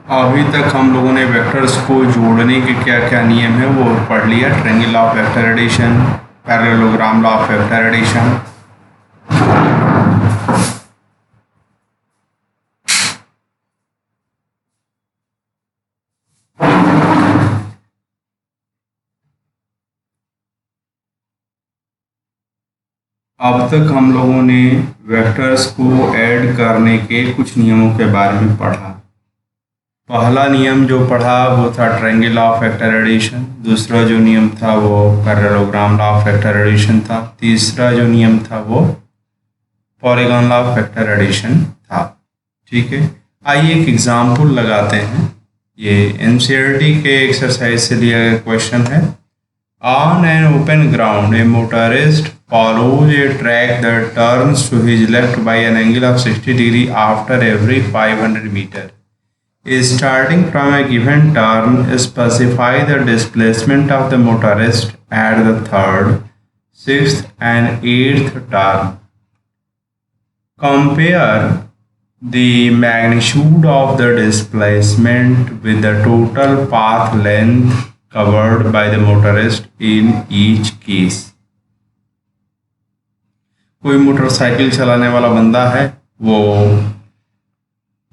अभी तक हम लोगों ने वेक्टर्स को जोड़ने के क्या क्या नियम है वो पढ़ लिया। Triangle law of vector addition, parallelogram law of vector addition. अब तक हम लोगों ने वेक्टर्स को ऐड करने के कुछ नियमों के बारे में पढ़ा। पहला नियम जो पढ़ा वो था triangle law of vector addition. दूसरा जो नियम था वो parallelogram law of vector addition था। तीसरा जो नियम था वो polygon law of vector addition था। ठीक है, आइए एक एग्जाम्पल लगाते हैं। ये एनसीईआरटी के एक्सरसाइज से दिया गया क्वेश्चन है। On an open ground A motorist follows a track that turns to his left by an angle of 60 degree after every 500 meter. Starting from a given turn, specify the displacement of the motorist at the third, sixth and eighth turn. Compare the magnitude of the displacement with the total path length covered by the motorist in each case. कोई motorcycle चलाने वाला बंदा है, वो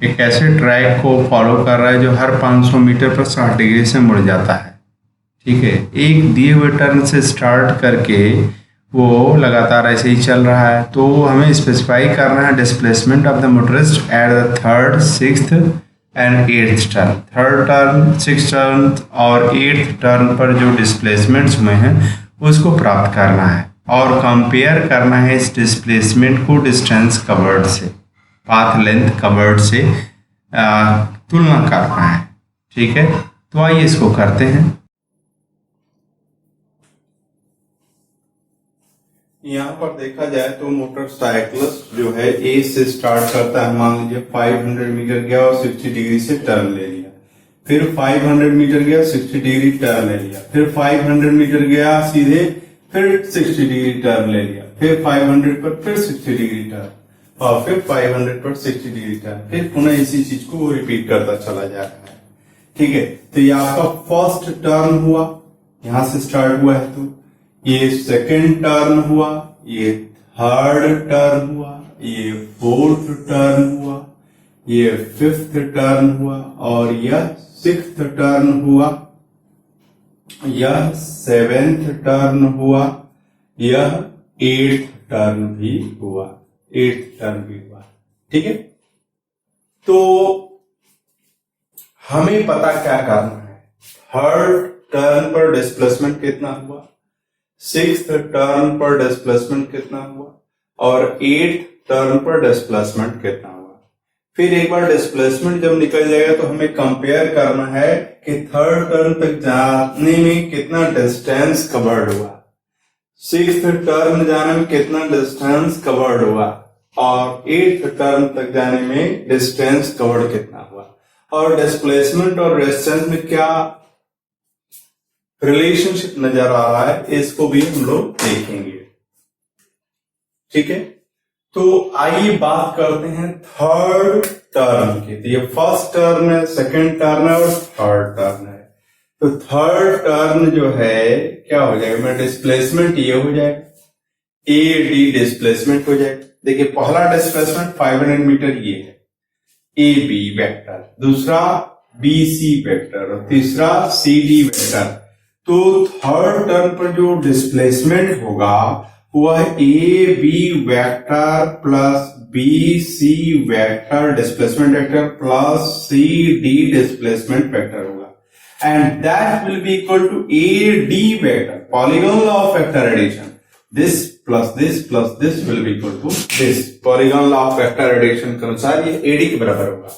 एक ऐसे track को follow कर रहा है जो हर 500 मीटर पर 60 डिग्री से मुड़ जाता है। ठीक है, एक दिए हुए टर्न से स्टार्ट करके वो लगातार ऐसे ही चल रहा है। तो हमें स्पेसिफाई करना है displacement of the motorist at the third, sixth and eighth turn. Third turn, six turn और एट्थ टर्न पर जो डिस्प्लेसमेंट्स हुए हैं उसको प्राप्त करना है और कंपेयर करना है इस डिस्प्लेसमेंट को डिस्टेंस कवर्ड से, पाथ लेंथ कवर्ड से तुलना करना है। ठीक है, तो आइए इसको करते हैं। यहाँ पर देखा जाए तो मोटरसाइकिलिस्ट जो है ए से स्टार्ट करता है। मान लीजिए 500 मीटर गया और 60 डिग्री से टर्न ले लिया, फिर 500 मीटर गया 60 डिग्री टर्न ले लिया, फिर 500 मीटर गया सीधे, फिर 60 डिग्री टर्न ले लिया, फिर 500 पर फिर 60 डिग्री टर्न और फिर 500 पर 60 डिग्री टर्न, फिर पुनः इसी चीज को वो रिपीट करता चला जा रहा है। ठीक है, तो ये आपका फर्स्ट टर्न हुआ, यहां से स्टार्ट हुआ है। तो ये सेकंड टर्न हुआ, ये थर्ड टर्न हुआ, ये फोर्थ टर्न हुआ, ये फिफ्थ टर्न हुआ और यह सिक्स्थ टर्न हुआ, यह सेवेंथ टर्न हुआ, यह एट्थ टर्न भी हुआ, एट्थ टर्न भी हुआ। ठीक है, तो हमें पता क्या करना है, थर्ड टर्न पर डिस्प्लेसमेंट कितना हुआ, सिक्स्थ टर्न पर डिस्प्लेसमेंट कितना हुआ और एट्थ टर्न पर डिस्प्लेसमेंट कितना हुआ। फिर एक बार डिस्प्लेसमेंट जब निकल जाएगा तो हमें कंपेयर करना है कि थर्ड टर्न तक जाने में कितना डिस्टेंस कवर्ड हुआ, सिक्स्थ टर्न जाने में कितना डिस्टेंस कवर्ड हुआ और एट्थ टर्न तक जाने में डिस्टेंस कवर्ड कितना हुआ, और डिस्प्लेसमेंट और डिस्टेंस में क्या रिलेशनशिप नजर आ रहा है इसको भी हम लोग देखेंगे। ठीक है, तो आइए बात करते हैं थर्ड टर्न की। तो ये फर्स्ट टर्न है, सेकंड टर्न है और थर्ड टर्न है। तो थर्ड टर्न जो है क्या हो जाएगा, मैं डिस्प्लेसमेंट ये हो जाएगा, ए डी डिस्प्लेसमेंट हो जाएगा। देखिए पहला डिस्प्लेसमेंट 500 मीटर ये है, ए बी वेक्टर, दूसरा बी सी वेक्टर और तीसरा सी डी वेक्टर। तो थर्ड टर्न पर जो डिस्प्लेसमेंट होगा वह A B vector plus B C vector displacement vector plus C D displacement vector होगा and that will be equal to A D vector, polygon law of vector addition, this plus this will be equal to this। Polygon law of vector addition के अनुसार ये AD के बराबर होगा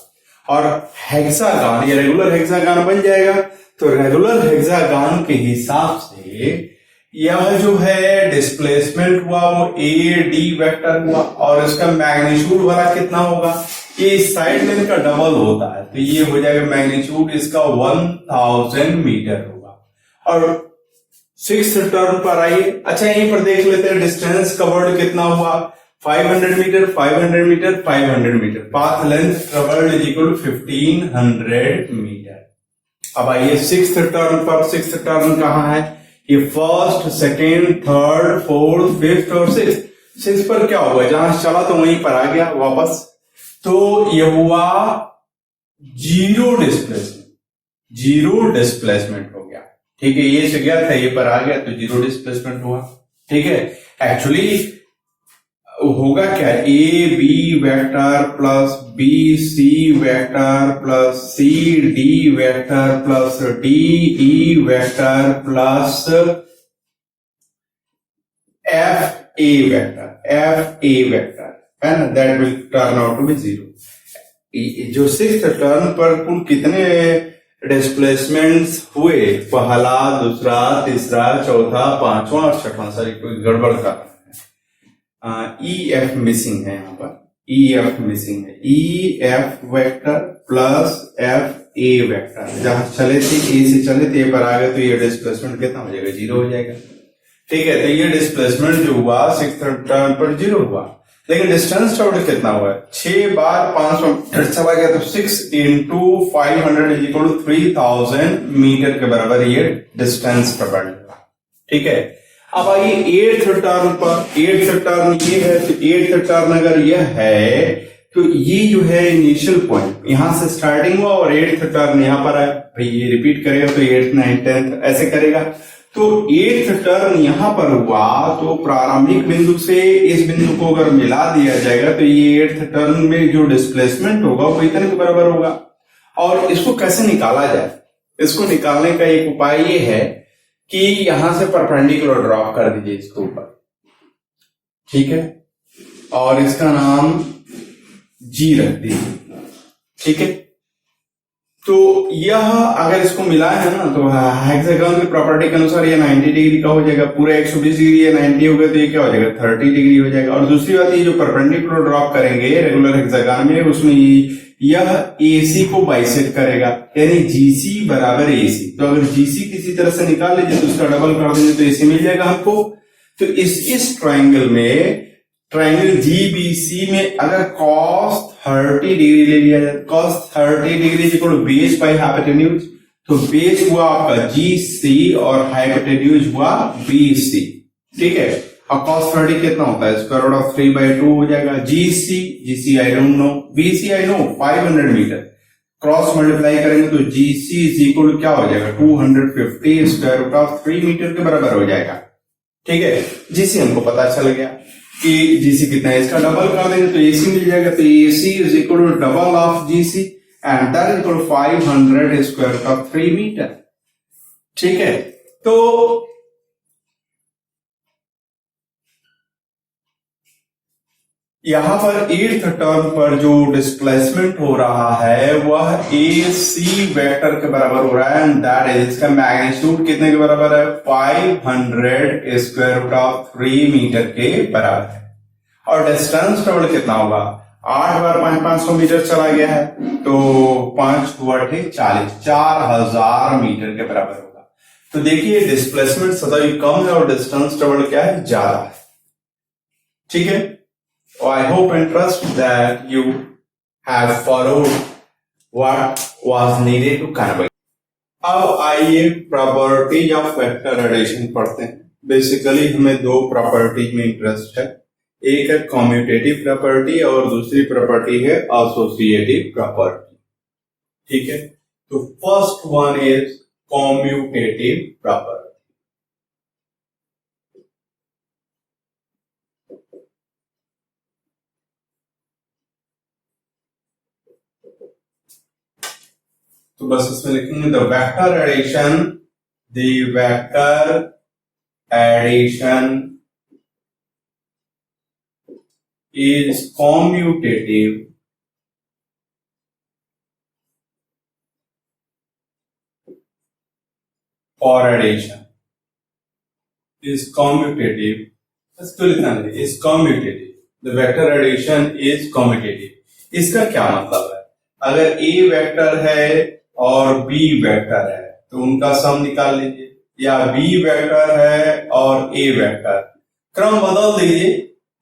और hexagon, ये regular hexagon बन जाएगा। तो रेगुलर हेक्सागन के हिसाब से यह जो है डिस्प्लेसमेंट हुआ वो ए डी वेक्टर हुआ और इसका मैग्नीट्यूड वाला कितना होगा, ये साइड लेंथ का डबल होता है तो ये हो जाएगा मैग्नीट्यूड इसका 1000 मीटर होगा। और सिक्स टर्न पर आइए, अच्छा यहीं पर देख लेते हैं डिस्टेंस कवर्ड कितना हुआ, 500 metre, 500 metre, 500 metre, path length travelled is equal to 1500 metre. अब आइए सिक्स्थ टर्न पर। सिक्स्थ टर्न कहाँ है? ये first, second, third, fourth, fifth और सिक्स्थ। सिक्स पर क्या हुआ? जहां चला तो वहीं पर आ गया वापस, तो ये हुआ जीरो डिस्प्लेसमेंट। जीरो डिस्प्लेसमेंट हो गया। ठीक है, ये से गया था, ये पर आ गया तो जीरो डिस्प्लेसमेंट हुआ। ठीक है, एक्चुअली होगा क्या? A B vector plus B C vector plus C D vector plus D E vector plus F A vector है ना, that will turn out to be zero. जो सिक्स्थ टर्न पर कुल कितने डिस्प्लेसमेंट्स हुए? पहला, दूसरा, तीसरा, चौथा, पांचवा और छठवां। सॉरी, कोई गड़बड़ का ई एफ मिसिंग है, यहाँ पर ई एफ मिसिंग है। E F vector plus F A vector, जहां चले थे ए से चले थे, ए पर आ गए तो ये डिस्प्लेसमेंट कितना हो जाएगा? जीरो हो जाएगा। ठीक है, तो ये डिस्प्लेसमेंट जो हुआ सिक्स्थ टर्न पर जीरो हुआ, लेकिन डिस्टेंस ट्रेवल्ड कितना हुआ? 6 बार 500 मीटर चला गया, तो 6 into 500 is equal to 3000 metre के बराबर ये डिस्टेंस ट्रेवल्ड हुआ। ठीक है, अब आइए एट्थ टर्न पर। एट्थ टर्न ये है, तो एट्थ टर्न अगर यह है तो ये जो है इनिशियल पॉइंट यहां से स्टार्टिंग हुआ और एट्थ टर्न यहां पर है। भाई ये रिपीट करेगा तो एट्थ, नाइन्थ, टेंथ ऐसे करेगा। तो एट्थ टर्न यहां पर हुआ तो प्रारंभिक बिंदु से इस बिंदु को अगर मिला दिया जाएगा तो ये एट्थ टर्न में जो डिस्प्लेसमेंट होगा वो इतने के बराबर होगा। और इसको कैसे निकाला जाए? इसको निकालने का एक उपाय ये है कि यहां से परपेंडिकुलर ड्रॉप कर दीजिए इसके ऊपर। ठीक है, और इसका नाम जी रख दीजिए। ठीक है, तो यह अगर इसको मिलाए है ना तो हेक्सागन की प्रॉपर्टी के अनुसार ये 90 डिग्री का हो जाएगा। पूरा 120 डिग्री या 90 हो गया तो ये क्या हो जाएगा? 30 डिग्री हो जाएगा। और दूसरी बात, ये जो परपेंडिकुलर ड्रॉप करेंगे रेगुलर हेक्सागन में, उसमें यह AC को बाइसेक्ट करेगा, यानी GC बराबर AC। तो अगर GC किसी तरह से निकाल लीजिए तो उसका डबल कर दीजिए तो AC मिल जाएगा हमको। तो इस ट्रायंगल में, ट्रायंगल GBC में अगर cos 30 डिग्री ले लिया जाए, cos 30 degree equal to base by hypotenuse, तो बेस हुआ आपका GC और हाइपोटेन्यूज हुआ BC। ठीक है, अब cos 30 कितना होता है? स्क्वायर रूट ऑफ 3/2 हो जाएगा। GC I don't know, BC I know 500 metre, cross multiply करेंगे तो GC इज इक्वल टू क्या हो जाएगा? 250 स्क्वायर रूट ऑफ 3 मीटर के बराबर हो जाएगा। ठीक है, GC हमको पता चल गया कि GC कितना है, इसका डबल कर देंगे तो AC मिल जाएगा। तो AC is equal to double of GC and that is equal to 500 square root of 3 metre. ठीक है, तो यहां पर एट्थ टर्न पर जो डिस्प्लेसमेंट हो रहा है वह AC वेक्टर के बराबर हो रहा है एंड दैट इज, इसका मैग्नीट्यूड कितने के बराबर है? 500 स्क्वायर रूट ऑफ 3 मीटर के बराबर है। और डिस्टेंस ट्रेवल कितना होगा? 8 बार 500 मीटर चला गया है तो 5 × 40, 4000 मीटर के बराबर होगा। तो देखिए डिस्प्लेसमेंट सदा ही कम है और डिस्टेंस ट्रेवल क्या है? ज्यादा है। ठीक है, I hope and trust that you have followed what was needed to convey. अब आइए प्रॉपर्टीज ऑफ वेक्टर एडिशन पढ़ते हैं। बेसिकली हमें दो प्रॉपर्टीज में इंटरेस्ट है, एक है कम्यूटेटिव प्रॉपर्टी और दूसरी प्रॉपर्टी है एसोसिएटिव प्रॉपर्टी। ठीक है, तो first one is commutative property. तो बस इसमें लिखेंगे the vector addition is commutative for addition is commutative is commutative the vector addition is commutative। इसका क्या मतलब है? अगर A वेक्टर है और B वेक्टर है तो उनका सम निकाल लीजिए, या B वेक्टर है और A वेक्टर, क्रम बदल दीजिए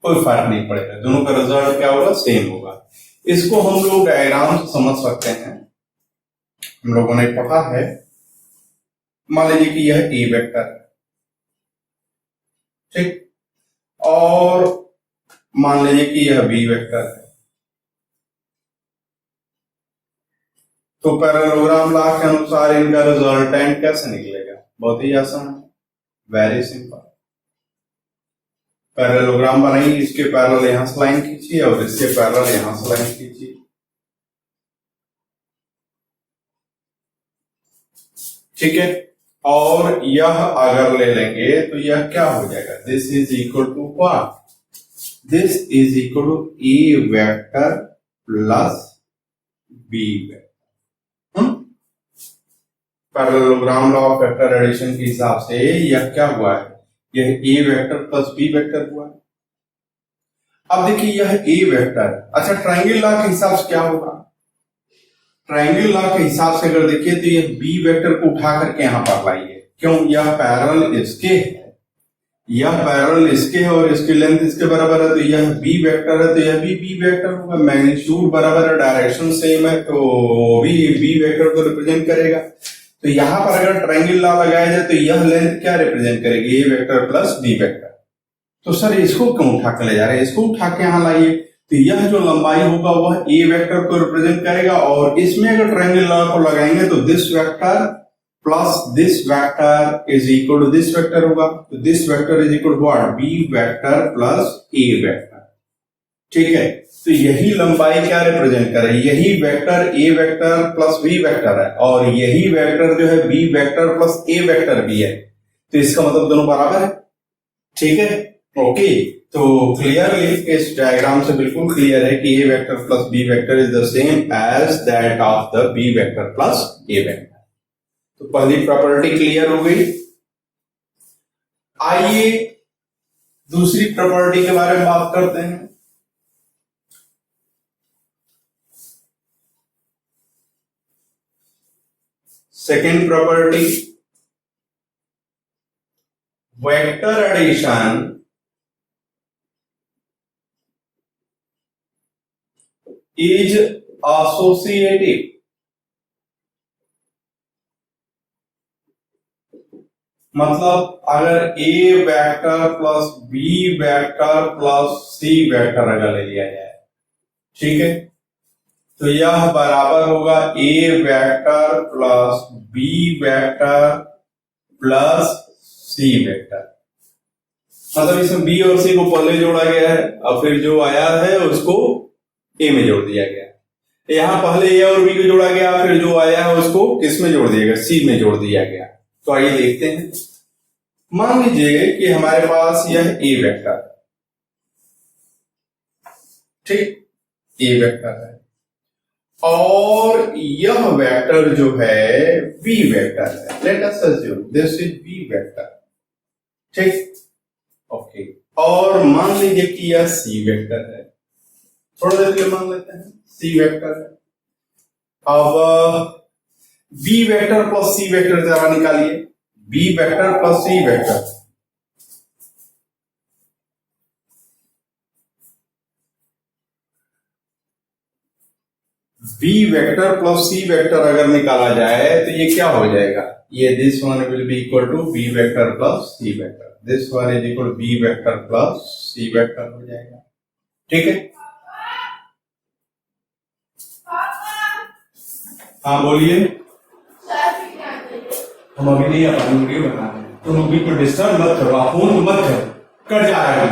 कोई फर्क नहीं पड़ेगा, दोनों का रिजल्ट क्या होगा, सेम होगा। इसको हम लोग डायग्राम से समझ सकते हैं। हम लोगों ने पढ़ा है, मान लीजिए कि यह ए वेक्टर है, ठीक, और मान लीजिए कि यह बी वेक्टर है। तो पैरेललोग्राम लॉ के अनुसार इनका रिजल्टेंट कैसे निकलेगा, बहुत ही आसान है, वेरी सिंपल। पैरेललोग्राम बनाइए, इसके पैरेलल यहां से लाइन खींचिए और इसके पैरेलल यहां से लाइन खींचिए, ठीक है। और यह अगर ले लेंगे तो यह क्या हो जाएगा, this is equal to what, this is equal to A vector plus B vector. Parallelogram law of vector addition के हिसाब से यह क्या हुआ है, यह A vector plus B vector हुआ है। अब देखिए यह ए वेक्टर, अच्छा ट्रायंगल लॉ के हिसाब से क्या होगा, ट्रायंगल लॉ के हिसाब से अगर देखिए तो यह बी वेक्टर को उठा करके यहां पर लाइए, क्यों, यह पैरेलल इसके है, यह पैरेलल इसके है और इसकी लेंथ इसके बराबर है, तो यह बी वेक्टर है, तो यह भी बी वेक्टर होगा। मैग्नीट्यूड बराबर है, डायरेक्शन सेम है, तो भी बी वेक्टर को रिप्रेजेंट करेगा। तो यहां पर अगर ट्रायंगल लॉ लगाया जाए तो यह लेंथ क्या रिप्रेजेंट करेगी, ए वेक्टर प्लस बी वेक्टर। तो सर इसको क्यों उठा के ले जा रहे हैं, इसको उठा के यहां लाइए, तो यह जो लंबाई होगा वह ए वेक्टर को रिप्रेजेंट करेगा, और इसमें अगर ट्रायंगल लॉ को लगाएंगे तो this vector plus this vector is equal to this vector होगा, तो this vector is equal to what, B vector plus A vector, ठीक है। तो यही लंबाई क्या रिप्रेजेंट करे, यही vector A vector plus B vector है, और यही वेक्टर जो है B vector plus A vector भी है, तो इसका मतलब दोनों बराबर है, ठीक है, ओके। तो क्लियरली इस डायग्राम से बिल्कुल क्लियर है कि A vector plus B vector is the same as that of the B vector plus A vector. तो पहली प्रॉपर्टी क्लियर हो गई। आइए दूसरी प्रॉपर्टी के बारे में बात करते हैं। Second property, vector addition is associative, मतलब अगर A vector plus B vector plus C vector अगर ले लिया जाए, ठीक है, तो यह बराबर होगा A vector plus B vector plus C vector. मतलब इसमें बी और सी को पहले जोड़ा गया है और फिर जो आया है उसको ए में जोड़ दिया गया। यहां पहले ए और बी को जोड़ा गया, फिर जो आया है उसको किस में जोड़ दिया गया, सी में जोड़ दिया गया। तो आइए देखते हैं। मान लीजिए कि हमारे पास यह ए वेक्टर, ठीक, ए वेक्टर है और यह वेक्टर जो है बी वेक्टर है। Let us assume this is B vector, ठीक, ओके। और मान लीजिए कि यह सी वेक्टर है, थोड़ा देर के लिए मान लेते हैं सी वेक्टर है। अब B vector plus C vector जरा निकालिए, B vector plus C vector, B vector plus C vector अगर निकाला जाए तो ये क्या हो जाएगा, ये this one will be equal to B vector plus C vector, this one is equal B vector plus C vector हो जाएगा, ठीक है। हाँ बोलिए। हम अभी नहीं आ पाएंगे, वीडियो बना रहे हैं, तुम अभी को डिस्टर्ब मत करो, आप फोन मत करो, कट जा रहा है।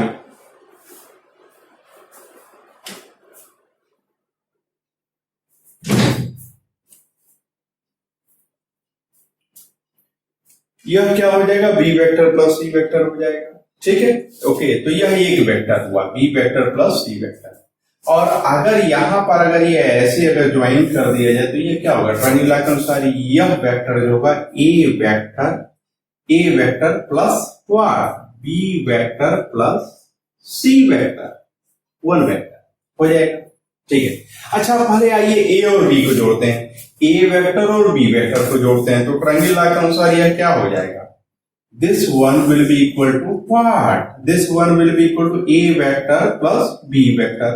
यह क्या हो जाएगा, B vector plus C vector हो जाएगा, ठीक है, ओके। तो यह एक वेक्टर हुआ B vector plus C vector. और अगर यहां पर अगर ये ऐसे अगर ज्वाइन कर दिया जाए तो ये क्या होगा, ट्रायंगल लॉ के अनुसार यह वेक्टर जो होगा A vector plus what, B vector plus C vector, one vector हो जाएगा, ठीक है। अच्छा पहले आइए ए और बी को जोड़ते हैं, ए वेक्टर और बी वेक्टर को जोड़ते हैं, तो ट्रायंगल लॉ के अनुसार यह क्या हो जाएगा, this one will be equal to what? This one will be equal to a vector plus b vector,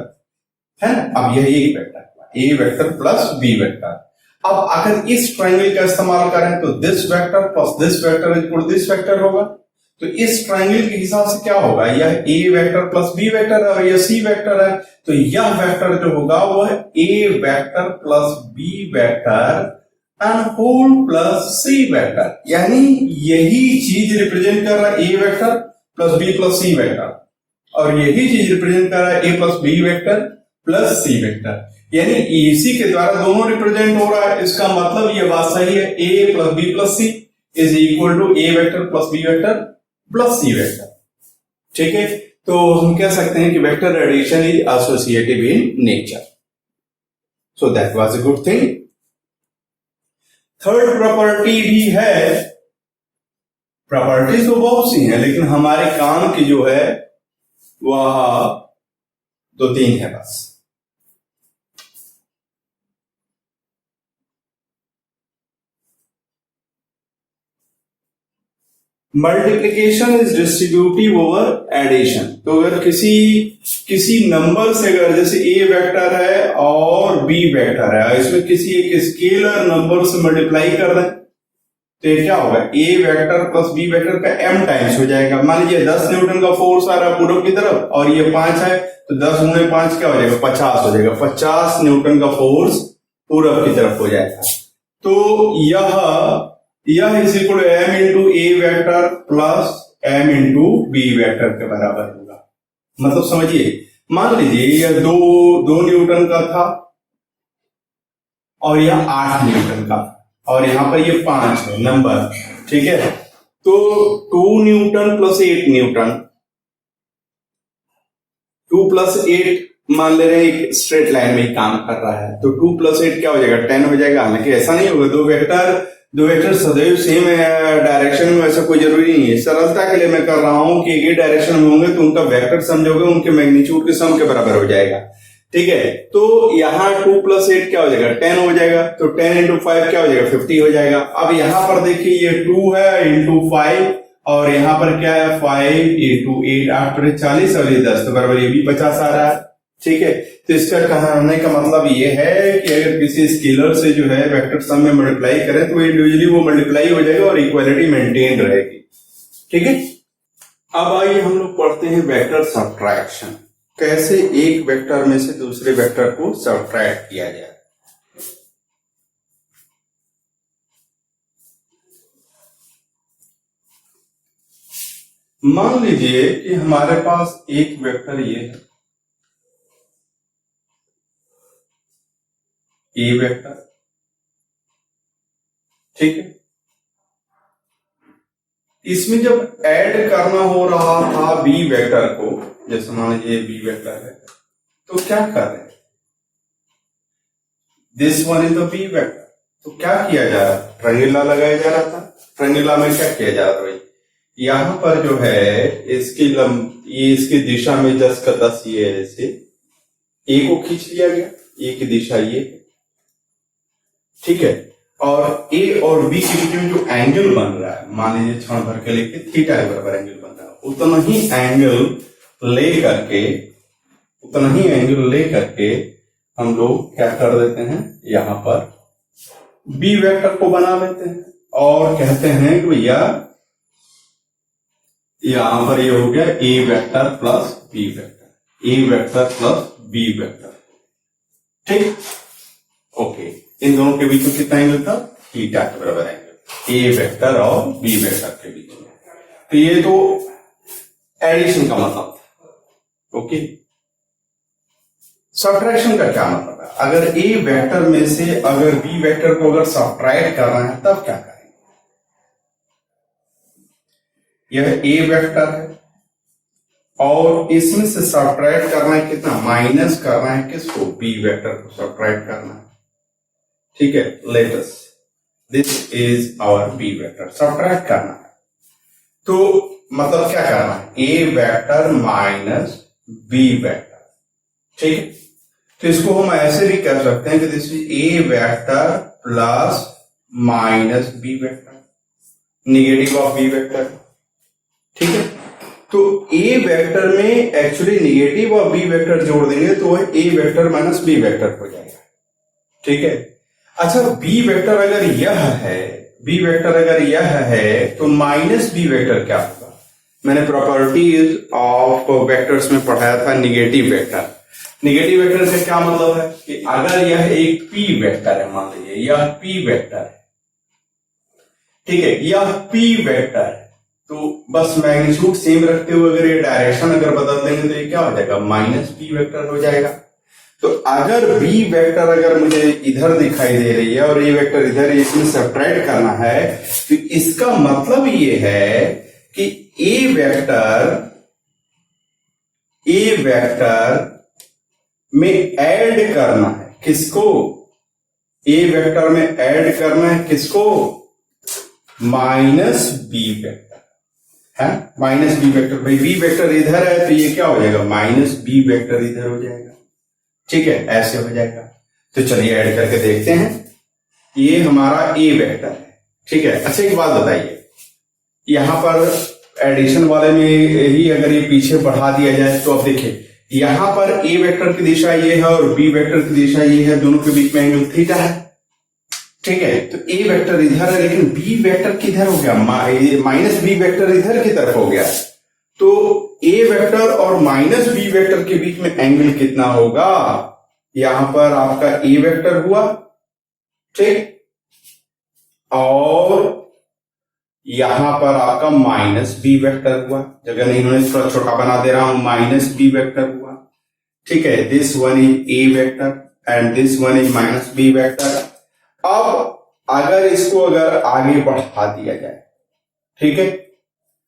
है ना? अब यह एक vector, a vector plus b vector. अब अगर इस ट्रायंगल का इस्तेमाल करें तो this vector plus this vector equal to this vector होगा। तो इस ट्रायंगल के हिसाब से क्या होगा, यह a vector plus b vector है और यह c वेक्टर है, तो यह वेक्टर जो होगा वह a vector plus b vector and whole plus c vector, यानी यही चीज रिप्रेजेंट कर रहा है a vector plus b plus c vector और यही चीज रिप्रेजेंट कर रहा है a plus b vector plus c vector, यानी इसी के द्वारा दोनों रिप्रेजेंट हो रहा है। इसका मतलब यह बात सही है, a plus b plus c is equal to a vector plus b vector plus c vector. ठीक है, तो हम कह सकते हैं कि vector addition is associative in nature, so that was a good thing. Third property भी है, प्रॉपर्टीज तो बहुत सी हैं लेकिन हमारे काम की जो है वह 2-3 है बस। Multiplication is distributive over addition. तो अगर किसी नंबर से अगर जैसे a वेक्टर है और b वेक्टर है, इसमें किसी एक स्केलर नंबर से मल्टीप्लाई कर दें तो ये क्या होगा, a vector plus b vector का m टाइम्स हो जाएगा। मान लीजिए 10 न्यूटन का फोर्स आ रहा है पूरब की तरफ और ये 5 है, तो 10 गुणे 5 क्या हो जाएगा, 50 हो जाएगा। 50 न्यूटन का फोर्स पूरब की तरफ हो जाएगा। तो यह is equal to m into A vector plus m into B vector के बराबर होगा। मतलब समझिए, मान लीजिए यह 2 न्यूटन का था और यह 8 न्यूटन का और यहां पर ये 5 है नंबर, ठीक है। तो 2 न्यूटन प्लस 8 न्यूटन, 2 प्लस 8 मान ले रहे हैं एक स्ट्रेट लाइन में ही काम कर रहा है, तो 2 प्लस 8 क्या हो जाएगा, 10 हो जाएगा। हालांकि ऐसा नहीं होगा, दो वेक्टर सदैव सेम डायरेक्शन में, ऐसा कोई जरूरी नहीं है। सरलता के लिए मैं कर रहा हूं कि एक ही डायरेक्शन में होंगे तो उनका वेक्टर समझोगे उनके मैग्नीट्यूड के सम के बराबर हो जाएगा, ठीक है। तो यहाँ 2 प्लस 8 क्या हो जाएगा, 10 हो जाएगा। तो 10 इंटू 5 क्या हो जाएगा, 50 हो जाएगा। अब यहाँ पर देखिए ये 2 है इंटू 5 और यहाँ पर क्या है 5 इंटू 8, 8 पर 40 और ये 10, तो बराबर ये भी 50 आ रहा है, ठीक है। तो इसका कहने का मतलब ये है कि अगर किसी स्केलर से जो है वेक्टर सम में मल्टीप्लाई करें तो इंडिविजुअली वो मल्टीप्लाई हो जाएगा और इक्वालिटी मेंटेन रहेगी, ठीक है। अब आइए हम लोग पढ़ते हैं वेक्टर सब्ट्रैक्शन, कैसे एक वेक्टर में से दूसरे वेक्टर को सब्ट्रैक्ट किया जाए। मान लीजिए कि हमारे पास एक वेक्टर ये है, ए वेक्टर, ठीक है। इसमें जब ऐड करना हो रहा था बी वेक्टर को, जैसे मान लीजिए बी वेक्टर है, तो क्या कर रहे हैं, this one is the B vector, तो क्या किया जा रहा था, ट्रायंगुला लगाया जा रहा था। ट्रायंगुला में क्या किया जा रहा था भाई, यहां पर जो है इसकी ये इसकी दिशा में 10 का 10 ये है, ऐसे ए को खींच लिया गया, ए की दिशा ये है, ठीक है। और ए और बी के बीच में जो एंगल बन रहा है, मान लीजिए क्षण भर के लेके थीटा के बराबर एंगल बन रहा है, उतना ही एंगल ले करके हम लोग क्या कर देते हैं, यहां पर बी वेक्टर को बना लेते हैं और कहते हैं कि भैया यहां पर ये हो गया ए vector plus B vector, A vector plus B vector, ठीक, ओके। इन दोनों के बीच में कितना एंगल था, थीटा के बराबर एंगल, ए वेक्टर और बी वेक्टर के बीच में। तो ये तो एडिशन का मतलब था, ओके। सब्ट्रैक्शन का क्या मतलब है, अगर ए वेक्टर में से अगर बी वेक्टर को अगर सब्ट्रैक्ट करना है तब क्या करेंगे। यह ए वेक्टर है और इसमें से सब्ट्रैक्ट करना है कितना, माइनस करना है किसको, बी वेक्टर को सब्ट्रैक्ट करना है, ठीक है। Let us, this is our B vector, subtract करना है, तो मतलब क्या करना है, A vector minus B vector, ठीक है। तो इसको हम ऐसे भी कह सकते हैं कि this is A vector plus minus B vector, negative of B vector, ठीक है, तो ए वेक्टर में एक्चुअली निगेटिव और बी वेक्टर जोड़ देंगे तो वह A vector minus B vector हो जाएगा। ठीक है, अच्छा बी वेक्टर अगर यह है, बी वेक्टर अगर यह है तो माइनस बी वेक्टर क्या होगा? मैंने प्रॉपर्टीज ऑफ वेक्टर्स में पढ़ाया था निगेटिव वेक्टर। निगेटिव वेक्टर से क्या मतलब है कि अगर यह एक पी वेक्टर है, मान लीजिए यह पी वेक्टर है, ठीक है, यह पी वेक्टर है, तो बस मैग्नीट्यूड सेम रखते हुए अगर ये डायरेक्शन अगर बदल देंगे तो ये क्या हो जाएगा? माइनस बी वेक्टर हो जाएगा। तो अगर बी वेक्टर अगर मुझे इधर दिखाई दे रही है और ये वेक्टर इधर, इसमें सब्ट्रैक्ट करना है, तो इसका मतलब ये है कि ए वेक्टर में ऐड करना है किसको? ए वेक्टर में ऐड करना है किसको? माइनस बी वेक्टर है, माइनस बी वेक्टर। भाई बी वेक्टर इधर है तो ये क्या हो जाएगा? माइनस बी वेक्टर इधर हो जाएगा। ठीक है, ऐसे हो जाएगा। तो चलिए ऐड करके देखते हैं। ये हमारा ए वेक्टर है, ठीक है। अच्छा एक बात बताइए, यहां पर एडिशन वाले में ही अगर ये पीछे बढ़ा दिया जाए तो अब देखिए यहां पर ए वेक्टर की दिशा ये है और बी वेक्टर की दिशा ये है, दोनों के बीच में एंगल थीटा है। ठीक है, तो ए वेक्टर इधर है लेकिन बी वेक्टर किधर हो गया? माइनस बी वेक्टर इधर की तरफ हो गया। तो ए वेक्टर और माइनस बी वेक्टर के बीच में एंगल कितना होगा? यहां पर आपका ए वेक्टर हुआ, ठीक, और यहां पर आपका माइनस बी वेक्टर हुआ। जगह नहीं, इन्होंने थोड़ा छोटा बना दे रहा हूं, माइनस बी वेक्टर हुआ। ठीक है, this one is A vector and this one is minus B vector. अब अगर इसको अगर आगे बढ़ा दिया जाए, ठीक है,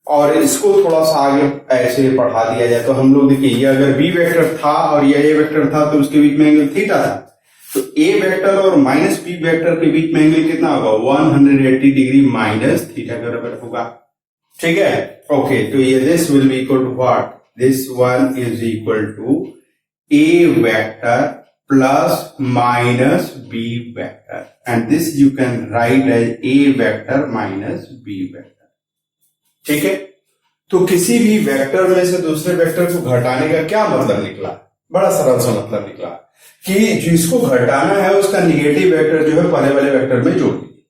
और इसको थोड़ा सा आगे ऐसे बढ़ा दिया जाए तो हम लोग देखिए ये अगर बी वेक्टर था और ये ए वेक्टर था तो उसके बीच में एंगल थीटा था। तो ए वेक्टर और माइनस बी वेक्टर के बीच में एंगल कितना होगा? 180 डिग्री माइनस थीटा के बराबर होगा। ठीक है, ओके, तो ये this will be equal to what? This one is equal to A vector plus minus B vector and this you can write as A vector minus B vector. ठीक है, तो किसी भी वेक्टर में से दूसरे वेक्टर को घटाने का क्या मतलब निकला? बड़ा सरल सा मतलब निकला कि जिसको घटाना है उसका निगेटिव वेक्टर जो है पहले वाले वेक्टर में जोड़ दीजिए।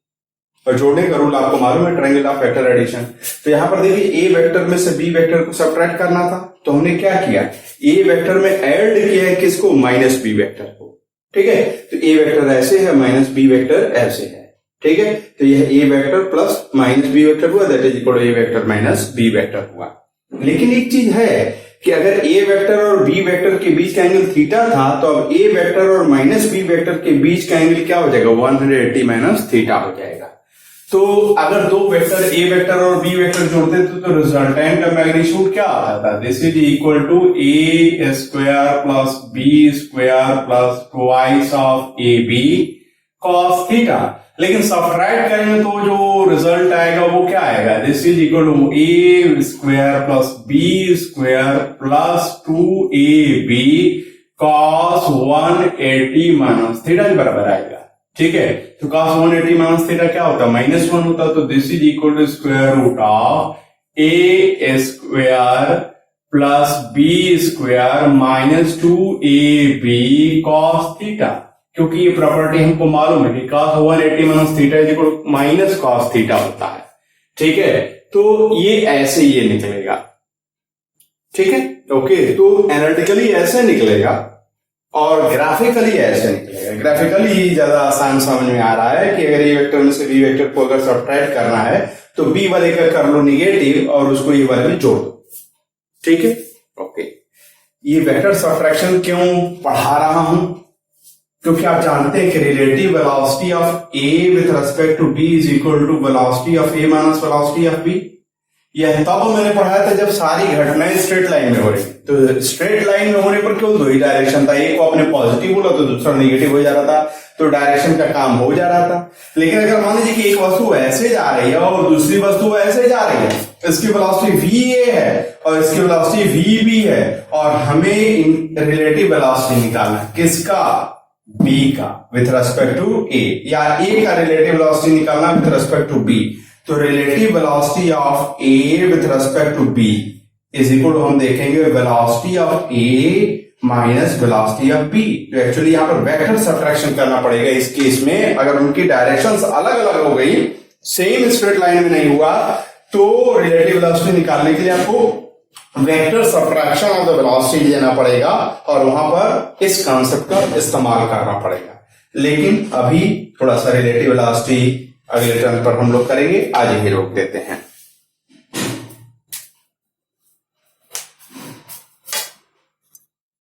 और जोड़ने का रूल आपको मालूम है, ट्रायंगल ऑफ वेक्टर एडिशन। तो यहां पर देखिए ए वेक्टर में से बी वेक्टर को सब्ट्रैक्ट करना था, तो हमने क्या किया? ए वेक्टर में ऐड किया है किसको? माइनस बी वेक्टर को। ठीक है, तो ए वेक्टर ऐसे है, माइनस बी वेक्टर ऐसे है। ठीक है, तो यह A vector plus minus B vector हुआ, that is equal to A vector minus B vector हुआ। लेकिन एक चीज है कि अगर ए वेक्टर और बी वेक्टर के बीच का एंगल थीटा था तो अब ए वेक्टर और माइनस बी वेक्टर के बीच का एंगल क्या हो जाएगा? 180 माइनस थीटा हो जाएगा। तो अगर दो वेक्टर ए वेक्टर और बी वेक्टर जोड़ते थे तो रिजल्टेंट का मैग्नीट्यूड क्या आता था? This is equal to A square plus B square plus twice of A B cos theta. लेकिन सब्ट्रैक्ट करेंगे तो जो रिजल्ट आएगा वो क्या आएगा? This is equal to A square plus B square plus 2ab cos 180 minus theta के बराबर आएगा। ठीक है, तो कॉस 180 माइनस थीटा क्या होता है? -1 होता है। तो this is equal to square root of A square plus B square minus 2ab cos theta, क्योंकि ये प्रॉपर्टी हमको मालूम है कि cos 180 minus theta is equal to minus cos theta होता है। ठीक है, तो ये ऐसे ये निकलेगा। ठीक है, ओके, तो एनालिटिकली ऐसे निकलेगा और ग्राफिकली ऐसे निकलेगा। ग्राफिकली ज्यादा आसान समझ में आ रहा है कि अगर ये वेक्टर में से बी वेक्टर को अगर सब्ट्रैक्ट करना है तो बी वाले का कर लो निगेटिव और उसको ये वाले में जोड़ दो। ठीक है, ओके, ये वेक्टर सब्ट्रैक्शन क्यों पढ़ा रहा हूं? क्योंकि आप जानते हैं कि relative velocity of A with respect to B is equal to velocity of A minus velocity of B. यह तब मैंने पढ़ाया था जब सारी घटनाएं स्ट्रेट लाइन में हो रही। तो स्ट्रेट लाइन में होने पर क्यों? दो ही डायरेक्शन था, एक को आपने पॉजिटिव बोला तो दूसरा नेगेटिव हो जा रहा था, तो डायरेक्शन का काम हो जा रहा था। लेकिन अगर मान लीजिए कि एक वस्तु ऐसे जा रही है और दूसरी वस्तु ऐसे जा रही है, इसकी वेलोसिटी va है और इसकी वेलोसिटी vb है और हमें रिलेटिव वेलोसिटी निकालना है किसका? b का विथ रेस्पेक्ट टू a, या a का रिलेटिव वेलोसिटी निकालना विथ रेस्पेक्ट टू b। तो relative velocity of A with respect to B is equal to हम देखेंगे velocity of A minus velocity of B. तो एक्चुअली यहां पर वेक्टर सब्ट्रैक्शन करना पड़ेगा इस केस में। अगर उनकी डायरेक्शंस अलग अलग हो गई, सेम स्ट्रेट लाइन में नहीं हुआ, तो रिलेटिव वेलोसिटी निकालने के लिए आपको vector subtraction of the velocity लेना पड़ेगा और वहां पर इस कॉन्सेप्ट का इस्तेमाल करना पड़ेगा। लेकिन अभी थोड़ा सा रिलेटिव वेलोसिटी अगले टर्म पर हम लोग करेंगे, आज ही रोक देते हैं।